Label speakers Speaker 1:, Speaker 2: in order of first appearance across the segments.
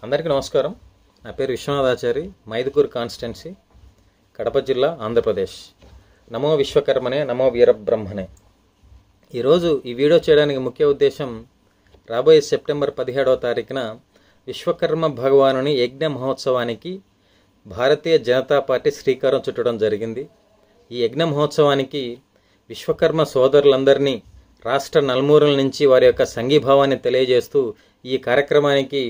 Speaker 1: అందరికీ నమస్కారం. నా పేరు విశ్వనాథాచారి, మైదుకూరు కాన్స్టిట్యున్సీ, కడప జిల్లా, ఆంధ్రప్రదేశ్. నమో విశ్వకర్మనే, నమో వీరబ్రహ్మనే. ఈరోజు ఈ వీడియో చేయడానికి ముఖ్య ఉద్దేశం, రాబోయే సెప్టెంబర్ 17వ తారీఖున విశ్వకర్మ భగవానుని యజ్ఞ మహోత్సవానికి భారతీయ జనతా పార్టీ శ్రీకారం చుట్టడం జరిగింది. ఈ యజ్ఞ మహోత్సవానికి విశ్వకర్మ సోదరులందరినీ రాష్ట్ర నలుమూలల నుంచి వారి యొక్క సంఘీభావాన్ని తెలియజేస్తూ ఈ కార్యక్రమానికి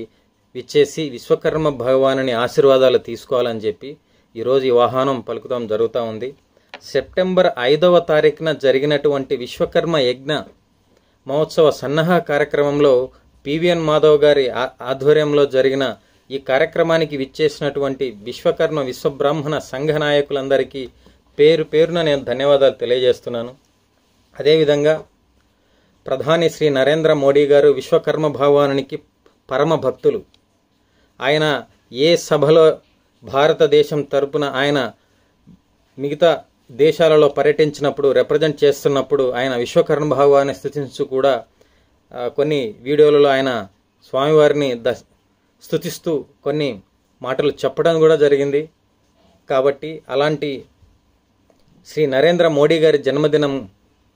Speaker 1: విచ్చేసి విశ్వకర్మ భగవానుని ఆశీర్వాదాలు తీసుకోవాలని చెప్పి ఈరోజు ఈ ఆహ్వానం పలుకుతాం జరుగుతూ ఉంది. సెప్టెంబర్ 5వ తారీఖున జరిగినటువంటి విశ్వకర్మ యజ్ఞ మహోత్సవ సన్నాహ కార్యక్రమంలో పివిఎన్ మాధవ్ గారి ఆధ్వర్యంలో జరిగిన ఈ కార్యక్రమానికి విచ్చేసినటువంటి విశ్వకర్మ విశ్వబ్రాహ్మణ సంఘ నాయకులందరికీ పేరు పేరున నేను ధన్యవాదాలు తెలియజేస్తున్నాను. అదేవిధంగా ప్రధాని శ్రీ నరేంద్ర మోడీ గారు విశ్వకర్మ భగవానునికి పరమ భక్తులు. ఆయన ఏ సభలో భారతదేశం తరపున ఆయన మిగతా దేశాలలో పర్యటించినప్పుడు రిప్రజెంట్ చేస్తున్నప్పుడు ఆయన విశ్వకర్మ భగవాన్ని స్తుతించు కూడా కొన్ని వీడియోలలో ఆయన స్వామివారిని స్తుతిస్తూ కొన్ని మాటలు చెప్పడం కూడా జరిగింది. కాబట్టి అలాంటి శ్రీ నరేంద్ర మోడీ గారి జన్మదినం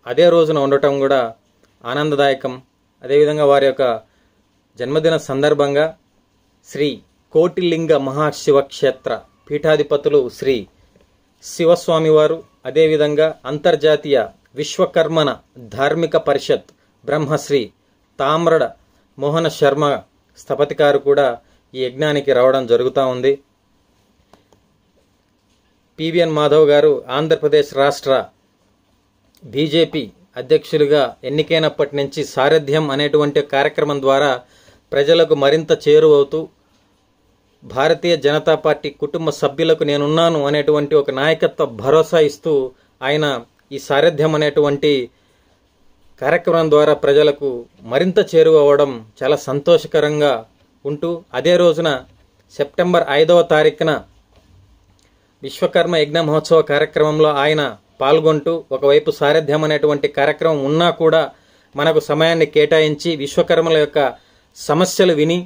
Speaker 1: అదే రోజున ఉండటం కూడా ఆనందదాయకం. అదేవిధంగా వారి యొక్క జన్మదిన సందర్భంగా శ్రీ కోటిలింగ మహాశివక్షేత్ర పీఠాధిపతులు శ్రీ శివస్వామి వారు, అదేవిధంగా అంతర్జాతీయ విశ్వకర్మణ ధార్మిక పరిషత్ బ్రహ్మశ్రీ తామ్రడ మోహన శర్మ స్థపతికారు కూడా ఈ యజ్ఞానికి రావడం జరుగుతూ ఉంది. పివిఎన్ మాధవ్ గారు ఆంధ్రప్రదేశ్ రాష్ట్ర బీజేపీ అధ్యక్షులుగా ఎన్నికైనప్పటి నుంచి సారథ్యం అనేటువంటి కార్యక్రమం ద్వారా ప్రజలకు మరింత చేరువవుతూ భారతీయ జనతా పార్టీ కుటుంబ సభ్యులకు నేనున్నాను అనేటువంటి ఒక నాయకత్వ భరోసా ఇస్తూ ఆయన ఈ సారథ్యం అనేటువంటి కార్యక్రమం ద్వారా ప్రజలకు మరింత చేరువవ్వడం చాలా సంతోషకరంగా ఉంటూ అదే రోజున సెప్టెంబర్ 5వ తారీఖున విశ్వకర్మ యజ్ఞ మహోత్సవ కార్యక్రమంలో ఆయన పాల్గొంటూ ఒకవైపు సారథ్యం అనేటువంటి కార్యక్రమం ఉన్నా కూడా మనకు సమయాన్ని కేటాయించి విశ్వకర్మల యొక్క సమస్యలు విని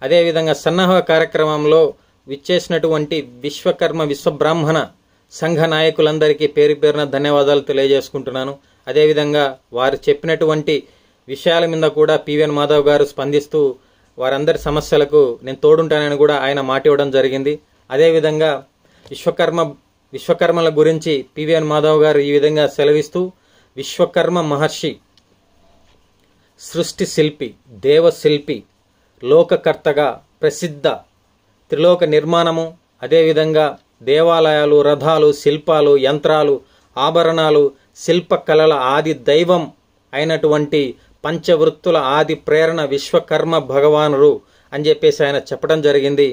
Speaker 1: అదేవిధంగా సన్నాహ కార్యక్రమంలో విచ్చేసినటువంటి విశ్వకర్మ విశ్వబ్రాహ్మణ సంఘ నాయకులందరికీ పేరు పేరున ధన్యవాదాలు తెలియజేసుకుంటున్నాను. అదేవిధంగా వారు చెప్పినటువంటి విషయాల మీద కూడా పివిఎన్ మాధవ్ గారు స్పందిస్తూ వారందరి సమస్యలకు నేను తోడుంటానని కూడా ఆయన మాట ఇవ్వడం జరిగింది. అదేవిధంగా విశ్వకర్మల గురించి పివిఎన్ మాధవ్ గారు ఈ విధంగా సెలవిస్తూ, విశ్వకర్మ మహర్షి సృష్టి శిల్పి, దేవశిల్పి, లోకకర్తగా ప్రసిద్ధ త్రిలోక నిర్మాణము, అదేవిధంగా దేవాలయాలు, రథాలు, శిల్పాలు, యంత్రాలు, ఆభరణాలు, శిల్పకళల ఆది దైవం అయినటువంటి పంచవృత్తుల ఆది ప్రేరణ విశ్వకర్మ భగవానుడు అని చెప్పేసి ఆయన చెప్పడం జరిగింది.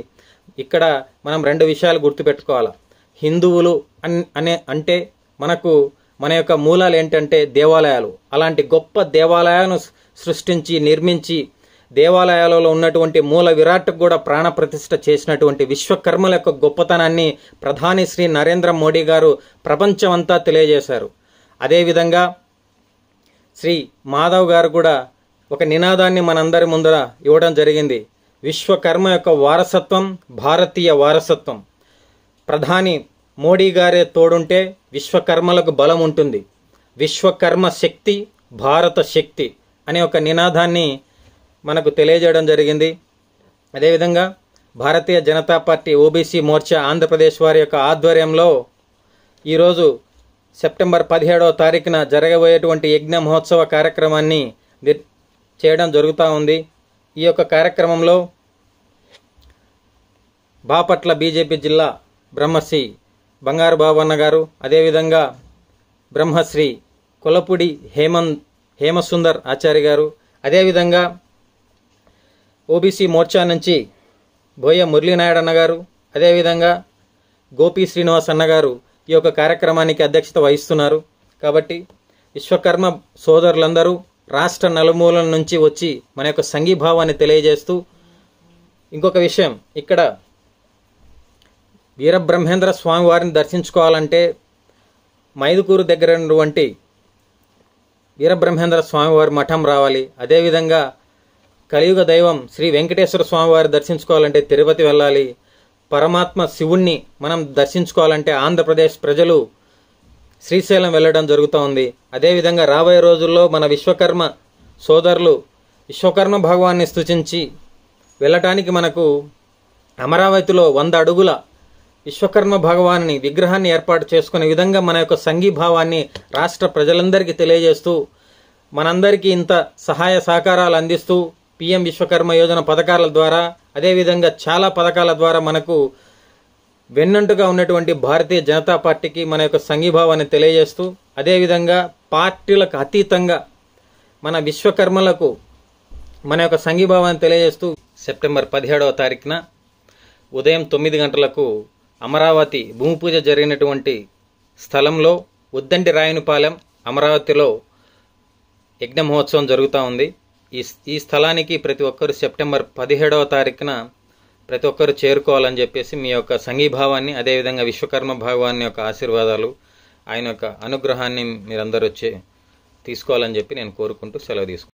Speaker 1: ఇక్కడ మనం రెండు విషయాలు గుర్తుపెట్టుకోవాలి. హిందువులు అంటే మన యొక్క మూలాలు ఏంటంటే దేవాలయాలు. అలాంటి గొప్ప దేవాలయాలను సృష్టించి నిర్మించి దేవాలయాలలో ఉన్నటువంటి మూల విరాట్కు కూడా ప్రాణప్రతిష్ఠ చేసినటువంటి విశ్వకర్మల యొక్క గొప్పతనాన్ని ప్రధాని శ్రీ నరేంద్ర మోడీ గారు ప్రపంచమంతా తెలియజేశారు. అదేవిధంగా శ్రీ మాధవ్ గారు కూడా ఒక నినాదాన్ని మనందరి ముందర ఇవ్వడం జరిగింది. విశ్వకర్మ యొక్క వారసత్వం భారతీయ వారసత్వం. ప్రధాని మోడీ గారే తోడుంటే విశ్వకర్మలకు బలం ఉంటుంది. విశ్వకర్మ శక్తి భారత శక్తి అనే ఒక నినాదాన్ని మనకు తెలియజేయడం జరిగింది. అదేవిధంగా భారతీయ జనతా పార్టీ ఓబీసీ మోర్చా ఆంధ్రప్రదేశ్ వారి యొక్క ఆధ్వర్యంలో ఈరోజు సెప్టెంబర్ 17వ తారీఖున జరగబోయేటువంటి యజ్ఞ మహోత్సవ కార్యక్రమాన్ని చేయడం జరుగుతూ ఉంది. ఈ యొక్క కార్యక్రమంలో బాపట్ల బీజేపీ జిల్లా బ్రహ్మశ్రీ బంగారు బాబన్న గారు, అదేవిధంగా బ్రహ్మశ్రీ కొలపుడి హేమసుందర్ ఆచార్య గారు, అదేవిధంగా ఓబీసీ మోర్చా నుంచి బోయ మురళీనాయుడు అన్న గారు, అదేవిధంగా గోపి శ్రీనివాస్ అన్న గారు ఈ యొక్క కార్యక్రమానికి అధ్యక్షత వహిస్తున్నారు. కాబట్టి విశ్వకర్మ సోదరులందరూ రాష్ట్ర నలుమూలల నుంచి వచ్చి మన యొక్క సంఘీభావాన్ని తెలియజేస్తూ, ఇంకొక విషయం, ఇక్కడ వీరబ్రహ్మేంద్ర స్వామి వారిని దర్శించుకోవాలంటే మైదుకూరు దగ్గర ఉన్నటువంటి వీరబ్రహ్మేంద్ర స్వామివారి మఠం రావాలి. అదేవిధంగా కలియుగ దైవం శ్రీ వెంకటేశ్వర స్వామి వారి దర్శించుకోవాలంటే తిరుపతి వెళ్ళాలి. పరమాత్మ శివుణ్ణి మనం దర్శించుకోవాలంటే ఆంధ్రప్రదేశ్ ప్రజలు శ్రీశైలం వెళ్ళడం జరుగుతూ ఉంది. అదేవిధంగా రాబోయే రోజుల్లో మన విశ్వకర్మ సోదరులు విశ్వకర్మ భగవాన్ని స్తుతించి వెళ్ళటానికి మనకు అమరావతిలో 100 అడుగుల విశ్వకర్మ భగవాన్ని విగ్రహాన్ని ఏర్పాటు చేసుకునే విధంగా మన యొక్క సంఘీభావాన్ని రాష్ట్ర ప్రజలందరికీ తెలియజేస్తూ మనందరికీ ఇంత సహాయ సహకారాలు అందిస్తూ పిఎం విశ్వకర్మ యోజన పథకాల ద్వారా అదేవిధంగా చాలా పథకాల ద్వారా మనకు వెన్నంటుగా ఉన్నటువంటి భారతీయ జనతా పార్టీకి మన యొక్క సంఘీభావాన్ని తెలియజేస్తూ అదేవిధంగా పార్టీలకు అతీతంగా మన విశ్వకర్మలకు మన యొక్క సంఘీభావాన్ని తెలియజేస్తూ సెప్టెంబర్ 17వ తారీఖున ఉదయం 9 గంటలకు అమరావతి భూమి పూజ జరిగినటువంటి స్థలంలో ఉద్దండి రాయనిపాలెం అమరావతిలో యజ్ఞ మహోత్సవం జరుగుతూ ఉంది. ఈ స్థలానికి ప్రతి ఒక్కరు సెప్టెంబర్ 17వ తారీఖున ప్రతి ఒక్కరు చేరుకోవాలని చెప్పేసి మీ యొక్క సంఘీభావాన్ని అదేవిధంగా విశ్వకర్మ భగవాన్ యొక్క ఆశీర్వాదాలు ఆయన యొక్క అనుగ్రహాన్ని మీరందరూ తీసుకోవాలని చెప్పి నేను కోరుకుంటూ సెలవు తీసుకుంటాను.